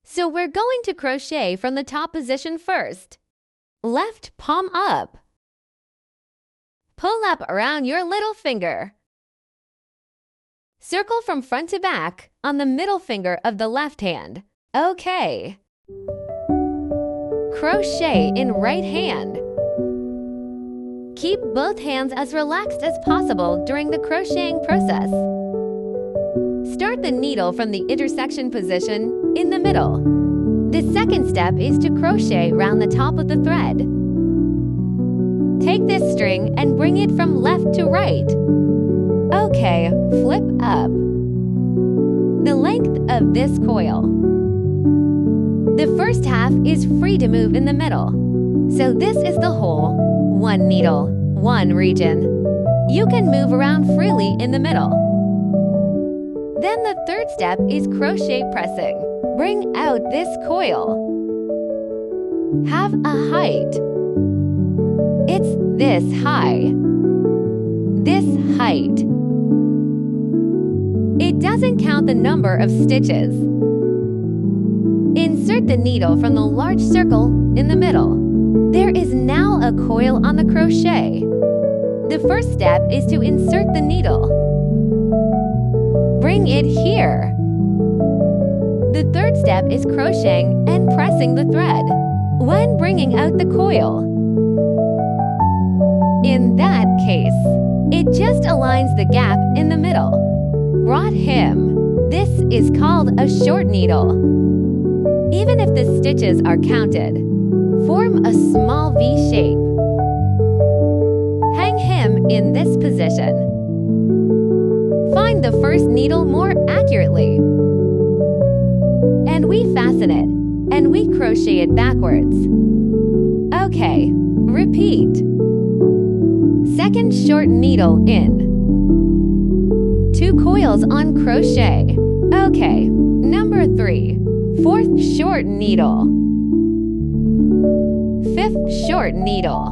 So we're going to crochet from the top position first. Left palm up. Pull up around your little finger. Circle from front to back on the middle finger of the left hand. Okay. Crochet in right hand. Keep both hands as relaxed as possible during the crocheting process. Start the needle from the intersection position in the middle. The second step is to crochet round the top of the thread. Take this string and bring it from left to right. Okay, flip up. The length of this coil. The first half is free to move in the middle. So this is the whole, one needle, one region. You can move around freely in the middle. Then the third step is crochet pressing. Bring out this coil. Have a height. It's this high. This height. It doesn't count the number of stitches. Insert the needle from the large circle in the middle. There is now a coil on the crochet. The first step is to insert the needle. Bring it here. The third step is crocheting and pressing the thread when bringing out the coil. In that case, it just aligns the gap in the middle. Brought him. This is called a short needle. Even if the stitches are counted, form a small V shape. Hang him in this position. Find the first needle more accurately. And we fasten it, and we crochet it backwards. Okay, repeat. Second short needle in. 2 coils on crochet. Okay, number 3. Fourth short needle. Fifth short needle.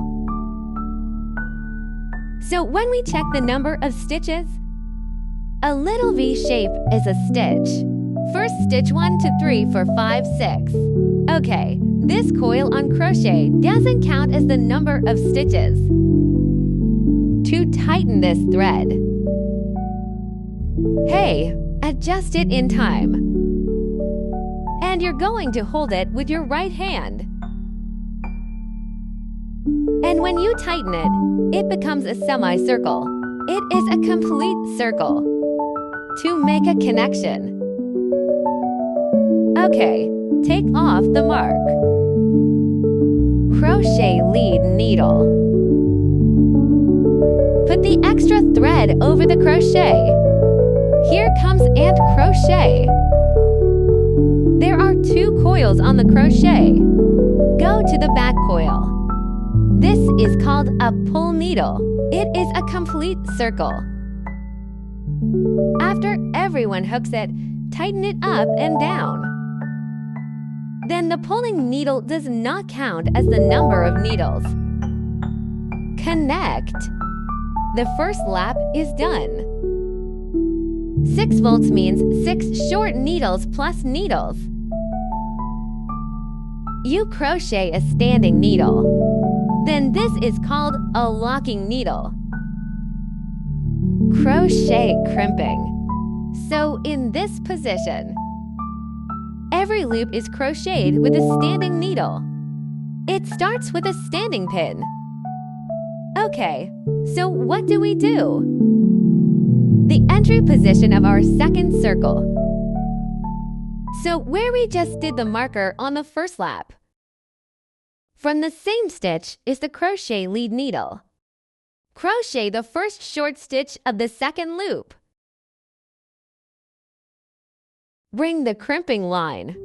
So when we check the number of stitches, a little V shape is a stitch. First stitch 1 to 3 for 5, 6. Okay, this coil on crochet doesn't count as the number of stitches. To tighten this thread, hey, adjust it in time. And you're going to hold it with your right hand. And when you tighten it, it becomes a semicircle. It is a complete circle. To make a connection. Okay, take off the mark. Crochet lead needle. Put the extra thread over the crochet. Here comes and crochet. There are 2 coils on the crochet. Go to the back coil. This is called a pull needle. It is a complete circle. After everyone hooks it, tighten it up and down. Then the pulling needle does not count as the number of needles. Connect. The first lap is done. 6 volts means 6 short needles plus needles. You crochet a standing needle. Then this is called a locking needle. Crochet crimping. So in this position, every loop is crocheted with a standing needle. It starts with a standing pin. Okay, so what do we do? The entry position of our second circle. So where we just did the marker on the first lap. From the same stitch is the crochet lead needle. Crochet the first short stitch of the second loop. Bring the crimping line.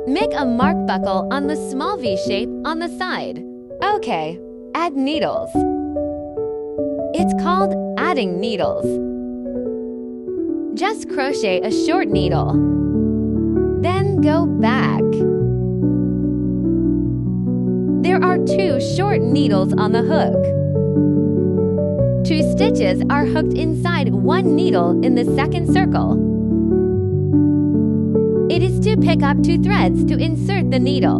Make a mark buckle on the small V shape on the side. Okay, add needles. It's called adding needles. Just crochet a short needle. Then go back. There are 2 short needles on the hook. 2 stitches are hooked inside 1 needle in the second circle. It is to to pick up 2 threads to insert the needle.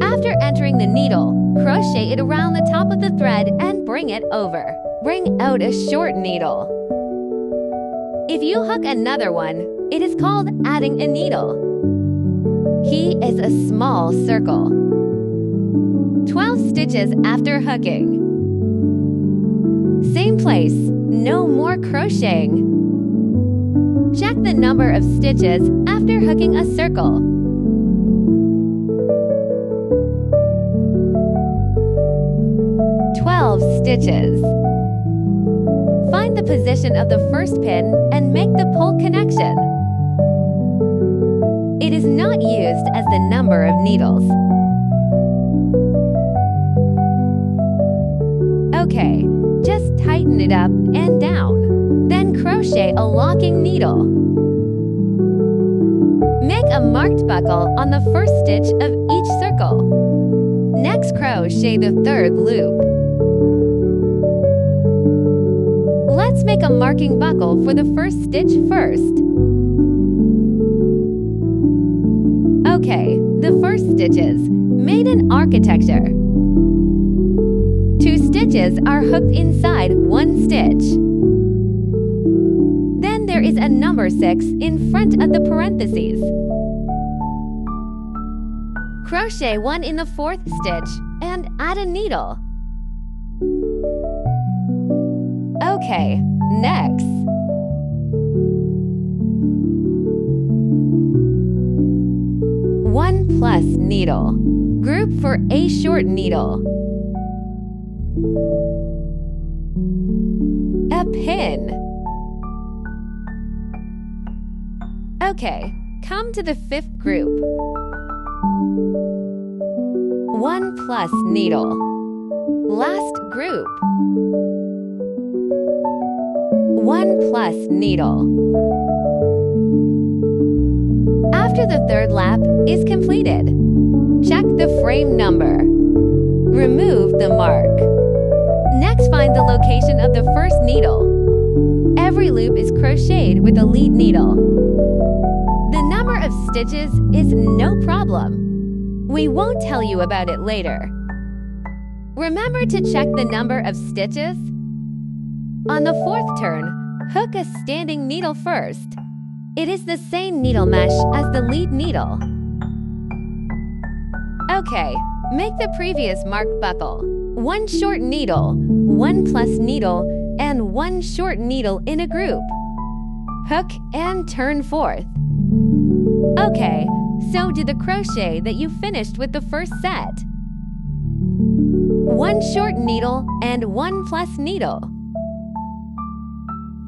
After entering the needle, crochet it around the top of the thread and bring it over. Bring out a short needle. If you hook another one, it is called adding a needle. He is a small circle. 12 stitches after hooking. Same place, no more crocheting. Check the number of stitches after hooking a circle. Stitches. Find the position of the first pin and make the pull connection. It is not used as the number of needles. Okay, just tighten it up and down. Then crochet a locking needle. Make a marked buckle on the first stitch of each circle. Next, crochet the third loop. Let's make a marking buckle for the first stitch first. Okay, the first stitches made an architecture. 2 stitches are hooked inside 1 stitch. Then there is a number 6 in front of the parentheses. Crochet 1 in the 4th stitch and add a needle. Okay, next. One plus needle. Group for a short needle. A pin. Okay, come to the 5th group. 1 plus needle. Last group. 1 plus needle. After the 3rd lap is completed, check the frame number. Remove the mark. Next, find the location of the first needle. Every loop is crocheted with a lead needle. The number of stitches is no problem. We won't tell you about it later. Remember to check the number of stitches. On the 4th turn, hook a standing needle first. It is the same needle mesh as the lead needle. Okay, make the previous marked buckle. 1 short needle, 1 plus needle, and 1 short needle in a group. Hook and turn 4th. Okay, so do the crochet that you finished with the first set. 1 short needle and 1 plus needle.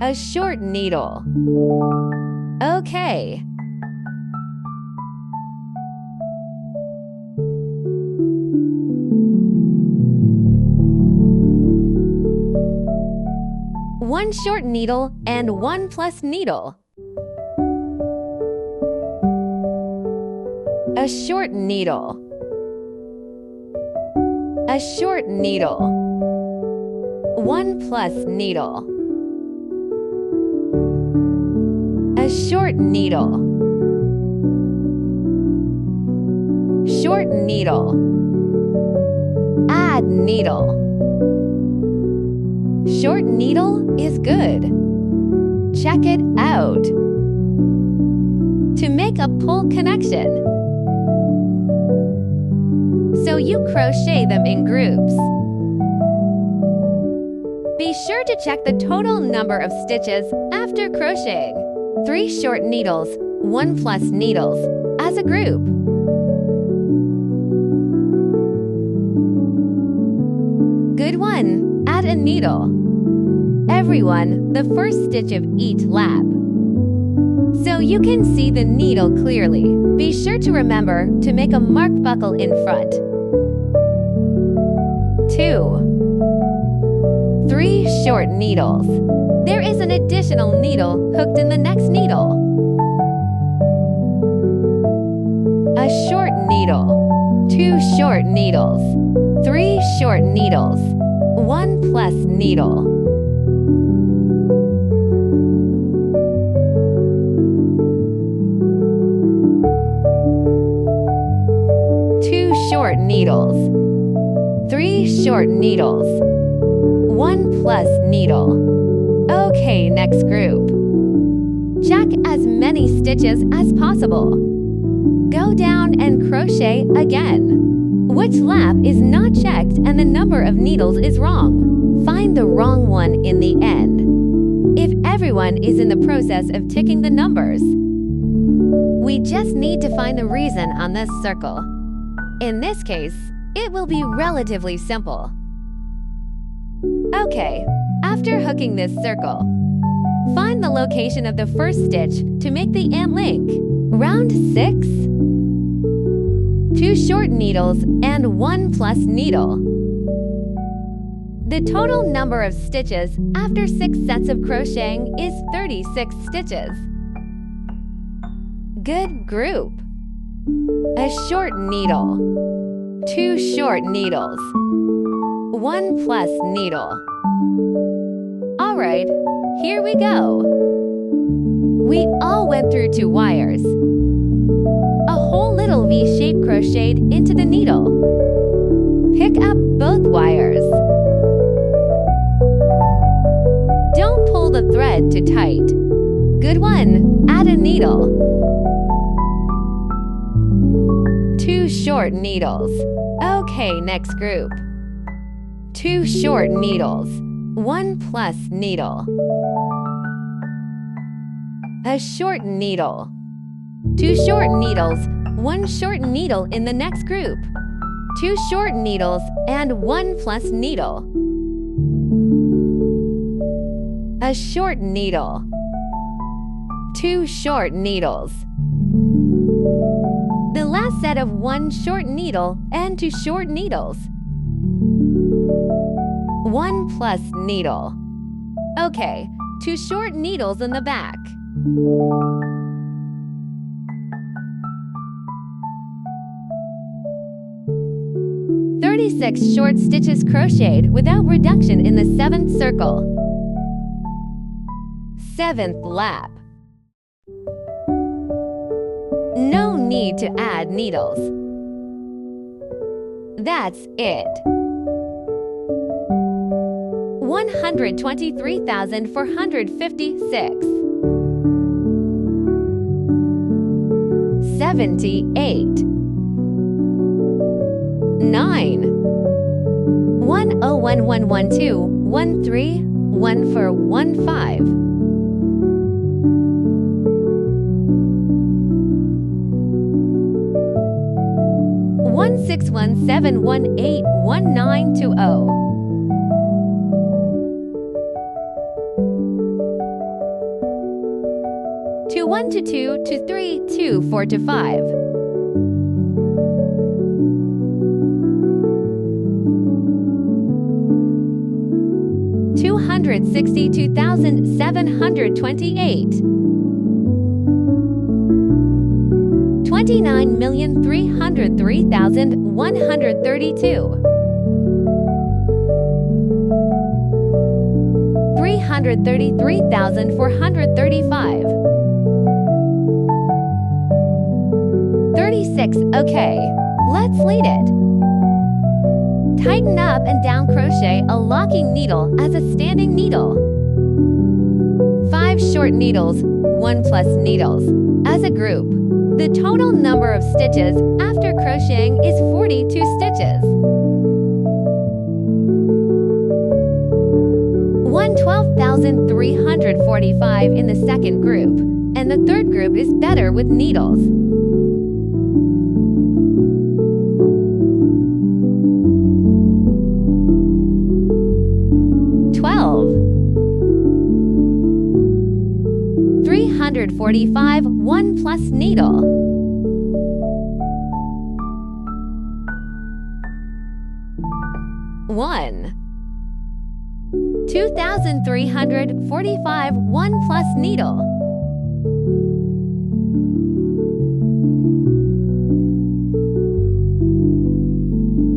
A short needle. Okay. One short needle and 1 plus needle. A short needle. A short needle. 1 plus needle. A short needle. Short needle. Add needle. Short needle is good. Check it out. To make a pull connection. So you crochet them in groups. Be sure to check the total number of stitches after crocheting. 3 short needles, 1 plus needles, as a group. Good one, add a needle. Everyone, the first stitch of each lap. So you can see the needle clearly. Be sure to remember to make a marked buckle in front. 2. 3 short needles. There is an additional needle hooked in the next needle. A short needle. 2 short needles. 3 short needles. 1 plus needle. needles. 3 short needles. 1 plus needle. Okay, next group. Check as many stitches as possible. Go down and crochet again. Which lap is not checked and the number of needles is wrong? Find the wrong one in the end. If everyone is in the process of ticking the numbers, we just need to find the reason on this circle. In this case, it will be relatively simple. Okay, after hooking this circle, find the location of the first stitch to make the end link. Round 6. 2 short needles and 1 plus needle. The total number of stitches after 6 sets of crocheting is 36 stitches. Good group. A short needle. 2 short needles. 1 plus needle. Alright, here we go. We all went through 2 wires. A whole little V-shape crocheted into the needle. Pick up both wires. Don't pull the thread too tight. Good one. Add a needle. 2 short needles. Okay, next group. 2 short needles. 1 plus needle. A short needle. 2 short needles. 1 short needle in the next group. 2 short needles and 1 plus needle. A short needle. 2 short needles. The last set of 1 short needle and 2 short needles. 1 plus needle. Okay, 2 short needles in the back. Six short stitches crocheted without reduction in the 7th circle. 7th lap. No need to add needles. That's it. 123,456. 78. 9. 1011112 131415. 16171811920. 2122 23 24 5. 262,728. 29,303,132. 333,435. 36. Okay, let's lead it. Tighten up and down crochet a locking needle as a standing needle. 5 short needles, 1 plus needles. As a group, the total number of stitches after crocheting is 42 stitches. 112,345 in the second group, and the third group is better with needles. 345, 1 plus needle. 1. 2,345, 1 plus needle.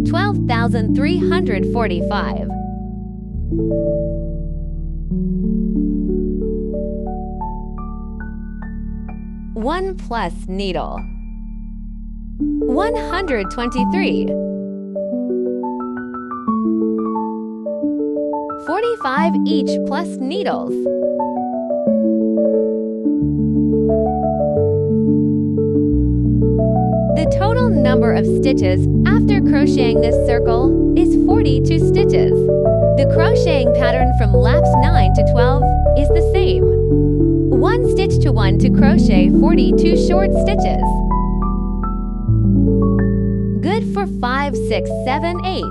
12,345. 1 plus needle. 123. 45 each plus needles. The total number of stitches after crocheting this circle is 42 stitches. The crocheting pattern from laps 9 to 12 is the same. 1 stitch to 1 to crochet 42 short stitches. Good for 5, 6, 7, 8.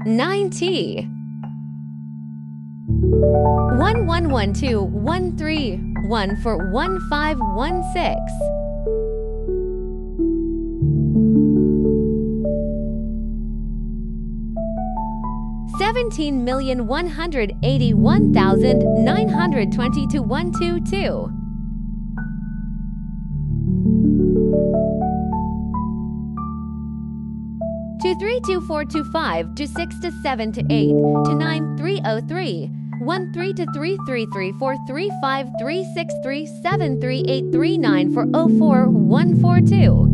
90. 1, 1, 1, 2, 1, 3, 1 for 1, 5, 1, 6. 17,181,920 to 122. 2, 3, 2, 4, 2, 5, 2, 6 to 7 to 8 to 9, 3, 0, 3. 1, 3 to 3, 3, 3, 4, 3, 5, 3, 6, 3, 7, 3, 8, 3, 9 for 0, 4, 1, 4, 2.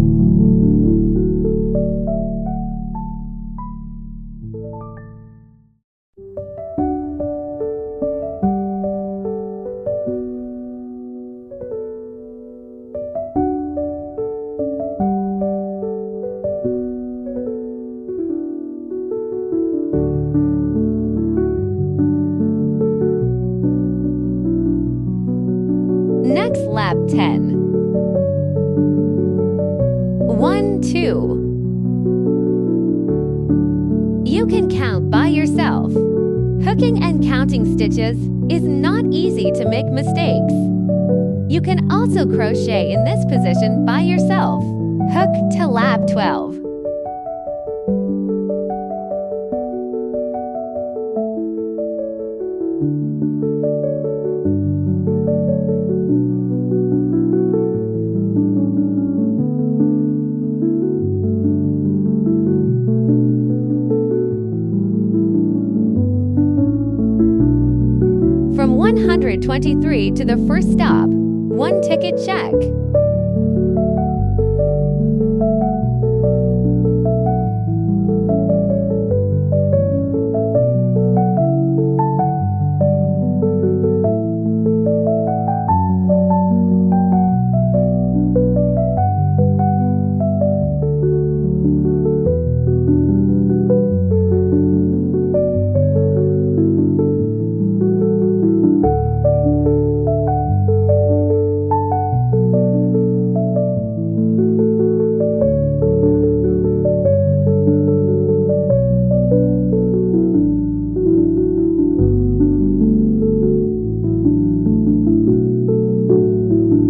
Next lap 10. 1, 2. You can count by yourself. Hooking and counting stitches is not easy to make mistakes. You can also crochet in this position by yourself. Hook to lap 12. From 123 to the first stop, 1 ticket check.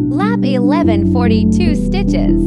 Lap 11, 42 stitches.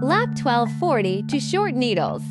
Lap 1240 to short needles.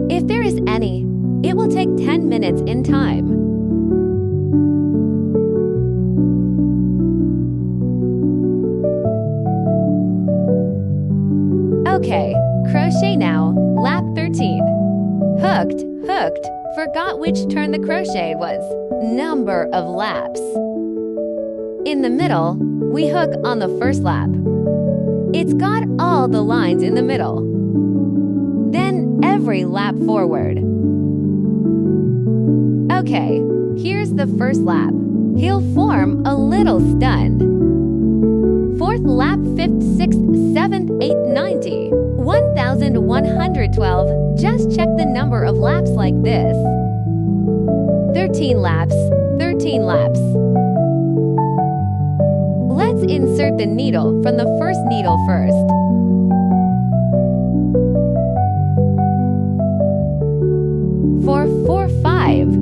If there is any, it will take 10 minutes in time. Okay, crochet now, lap 13. Hooked, hooked, forgot which turn the crochet was. Number of laps. In the middle, we hook on the first lap. It's got all the lines in the middle. Then every lap forward. Okay, here's the first lap. He'll form a little stun. Fourth lap, fifth, sixth, seventh, eighth, 90. 1112. Just check the number of laps like this. 13 laps, 13 laps. Let's insert the needle from the first needle first. 4, 4, 5.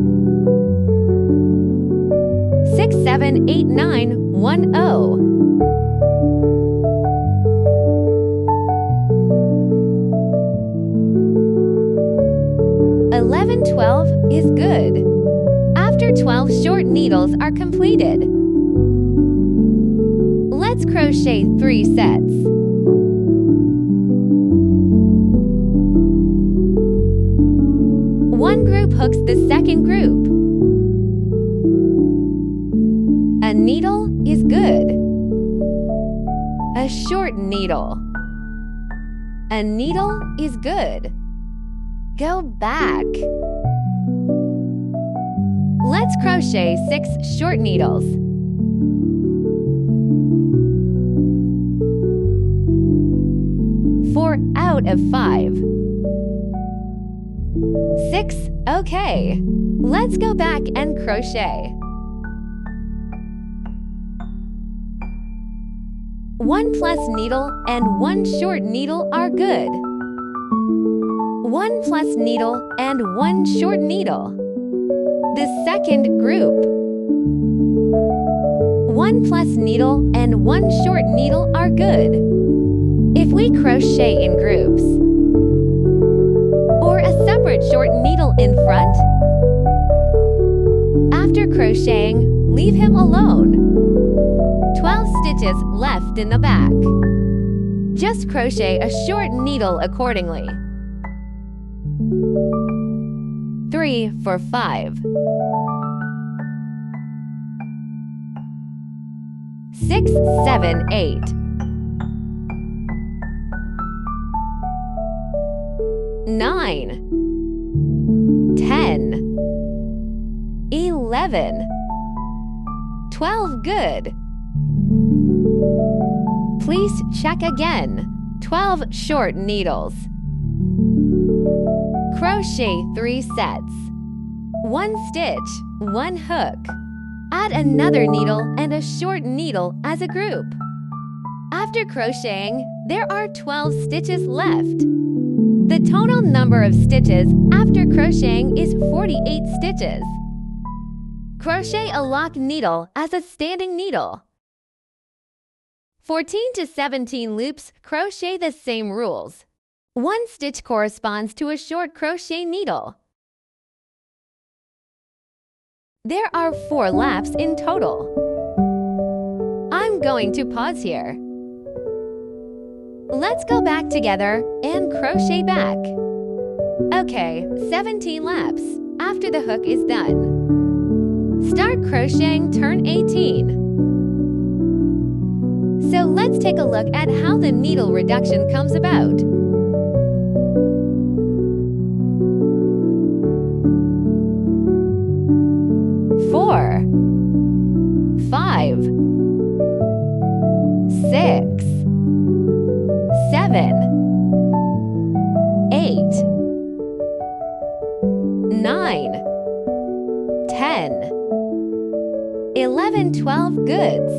6, 7, 8, 9, 1, 0. 11, 12 is good. After 12 short needles are completed, let's crochet 3 sets. One group hooks the second group. A needle is good. A short needle. A needle is good. Go back. Let's crochet 6 short needles. 4 out of 5. 6, okay. Let's go back and crochet. 1 plus needle and 1 short needle are good. 1 plus needle and 1 short needle. The second group. 1 plus needle and 1 short needle are good. If we crochet in groups, or a separate short needle in front, after crocheting, leave him alone. 12 stitches left in the back. Just crochet a short needle accordingly. 3 for 5. 6, 7, 8. 9. 10. 11. 12 good. Please check again. 12 short needles. Crochet 3 sets. 1 stitch, 1 hook. Add another needle and a short needle as a group. After crocheting, there are 12 stitches left. The total number of stitches after crocheting is 48 stitches. Crochet a lock needle as a standing needle. 14 to 17 loops, crochet the same rules. 1 stitch corresponds to a short crochet needle. There are 4 laps in total. I'm going to pause here. Let's go back together and crochet back. Okay, 17 laps after the hook is done. Start crocheting turn 18. So let's take a look at how the needle reduction comes about. Four. 5, 6, 7, 8, 9, 10, 11, 12 goods.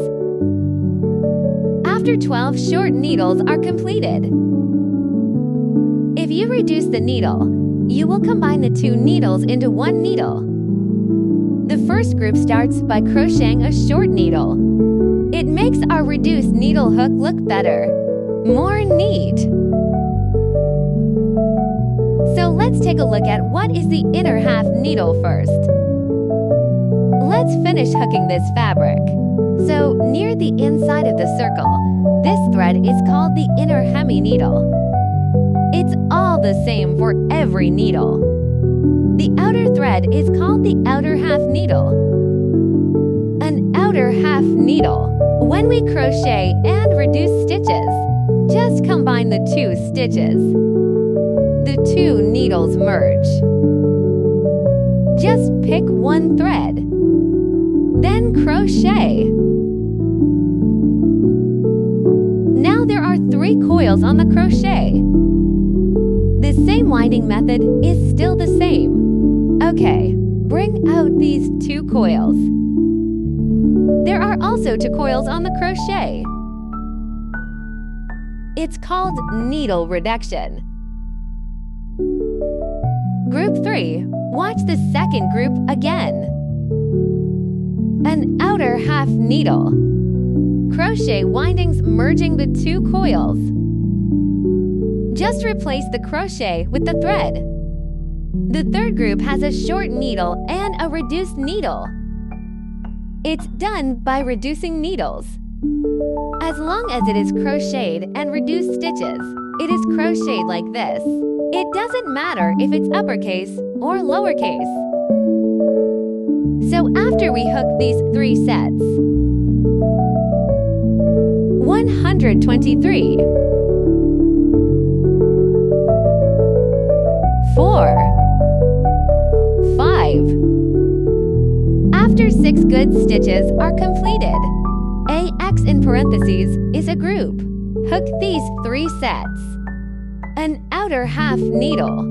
After 12 short needles are completed. If you reduce the needle, you will combine the two needles into one needle. The first group starts by crocheting a short needle. It makes our reduced needle hook look better, more neat. So let's take a look at what is the inner half needle first. Let's finish hooking this fabric. So near the inside of the circle, this thread is called the inner hemi needle. It's all the same for every needle. The outer thread is called the outer half needle. An outer half needle. When we crochet and reduce stitches, just combine the two stitches. The two needles merge. Just pick one thread. Then crochet. Now there are 3 coils on the crochet. The same winding method is still the same. Okay, bring out these 2 coils. There are also 2 coils on the crochet. It's called needle reduction. Group 3, watch the second group again. An outer half needle. Crochet windings merging the 2 coils. Just replace the crochet with the thread. The third group has a short needle and a reduced needle. It's done by reducing needles. As long as it is crocheted and reduced stitches, it is crocheted like this. It doesn't matter if it's uppercase or lowercase. So after we hook these 3 sets, 123, 4, 5. After 6 good stitches are completed, AX in parentheses is a group. Hook these 3 sets. An outer half needle.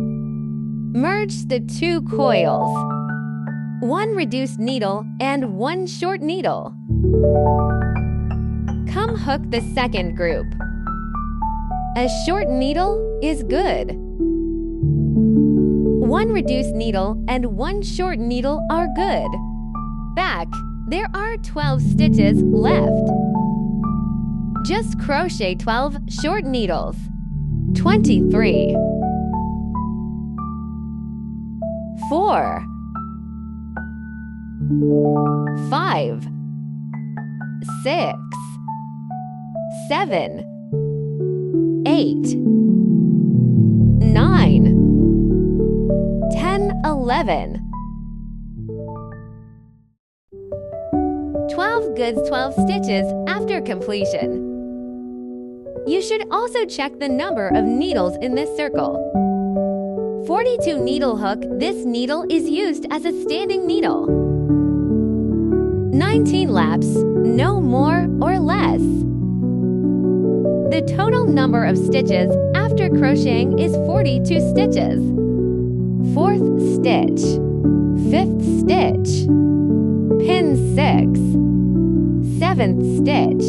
Merge the 2 coils. 1 reduced needle and 1 short needle. Come hook the second group. A short needle is good. 1 reduced needle and 1 short needle are good. Back, there are 12 stitches left. Just crochet 12 short needles. 23, 4, 5, 6, 7, 8, 9, 10, 11. 12 goods, 12 stitches after completion. You should also check the number of needles in this circle. 42 needle hook, this needle is used as a standing needle. 19 laps, no more or less. The total number of stitches after crocheting is 42 stitches. 4th stitch, 5th stitch, pin 6, 7th stitch,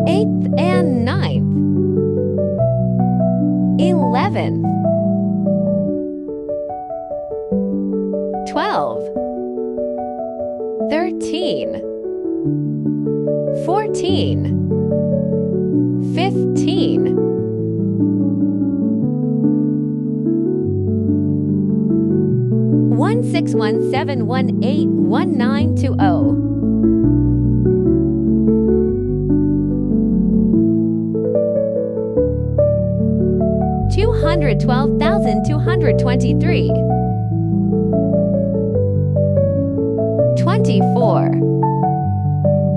8th and 9th, 11th, 12, 13, 14, 15, 16171811920. 212,223, 24,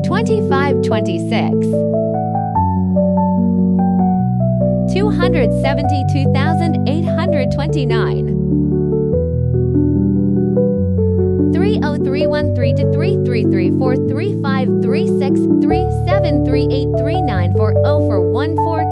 2526, 272,829, 3 30313 to 3334 3536 3738 142.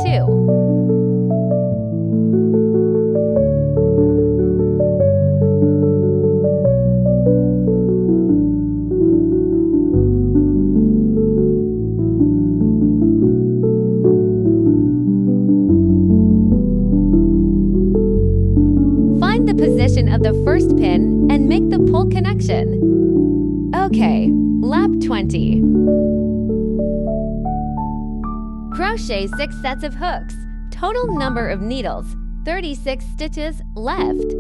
Find the position of the first pin and make the pull connection. Okay, lap 20. Crochet 6 sets of hooks. Total number of needles, 36 stitches left.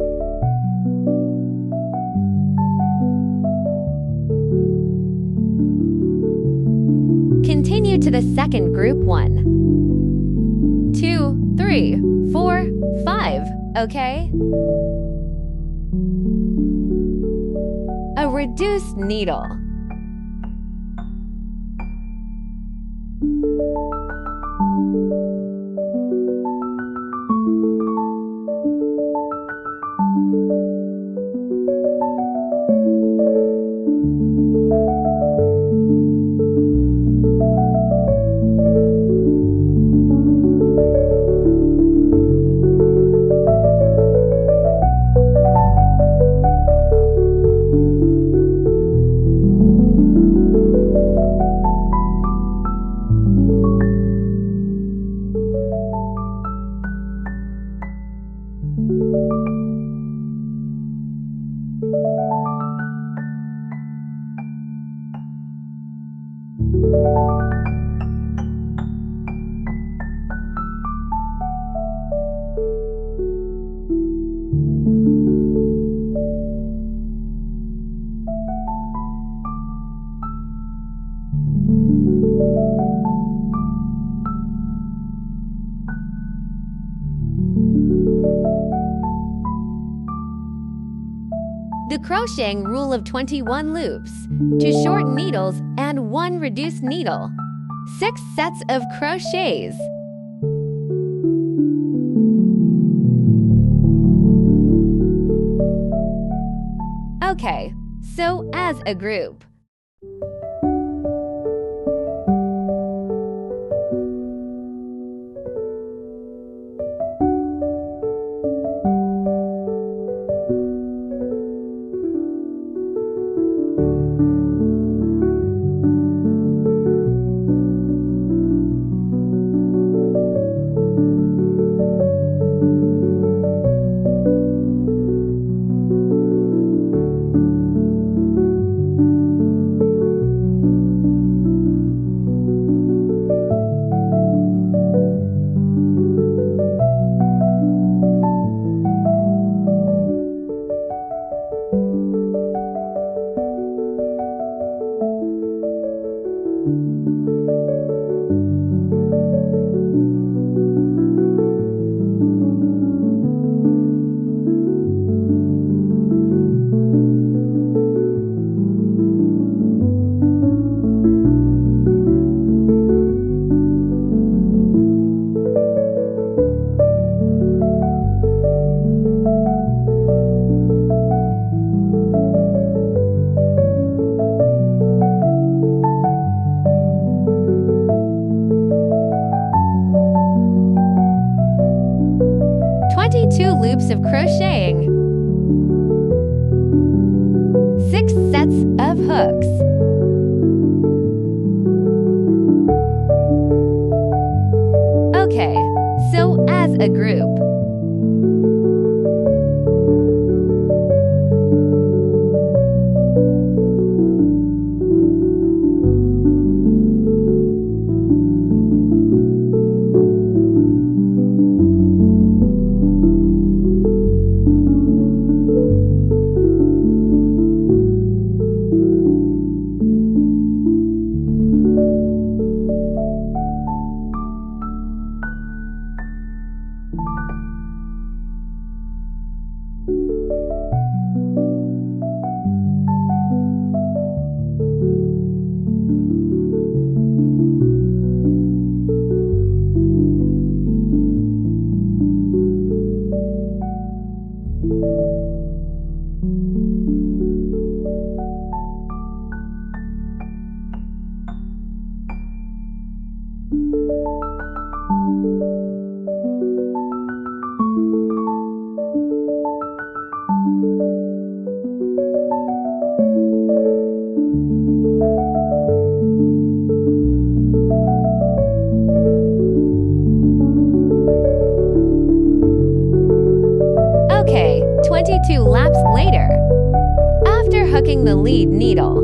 Continue to the second group 1, 2, 3, 4, 5, okay? A reduced needle. The crocheting rule of 21 loops, 2 short needles and 1 reduced needle, 6 sets of crochets. Okay, so as a group. Loops of crocheting, 6 sets of hooks. Okay, so as a group. After hooking the lead needle,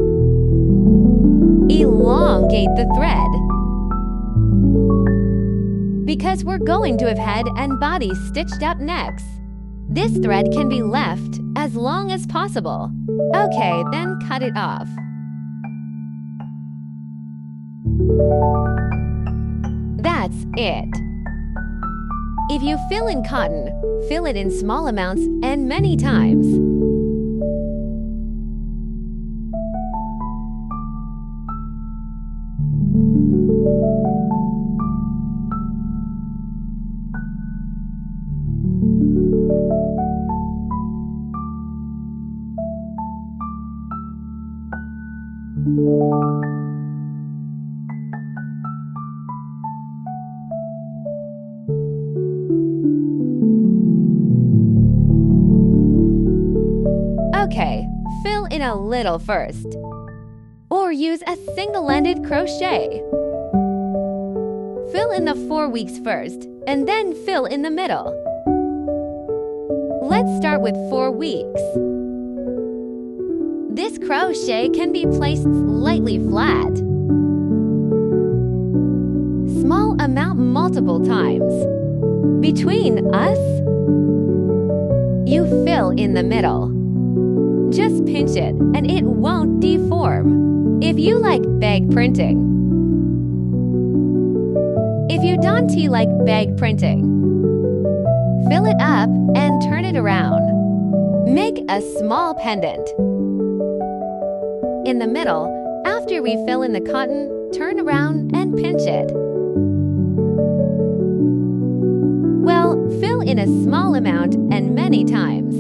elongate the thread. Because we're going to have head and body stitched up next, this thread can be left as long as possible. Okay, then cut it off. That's it. If you fill in cotton, fill it in small amounts and many times. Okay, fill in a little first. Or use a single-ended crochet. Fill in the 4 weeks first, and then fill in the middle. Let's start with 4 weeks. This crochet can be placed slightly flat. Small amount multiple times. Between us, you fill in the middle. Just pinch it and it won't deform. If you like bag printing. If you don't like bag printing, fill it up and turn it around. Make a small pendant. In the middle, after we fill in the cotton, turn around and pinch it. Well, fill in a small amount and many times.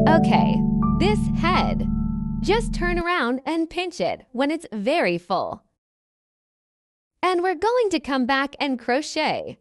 Okay, this head. Just turn around and pinch it when it's very full. And we're going to come back and crochet.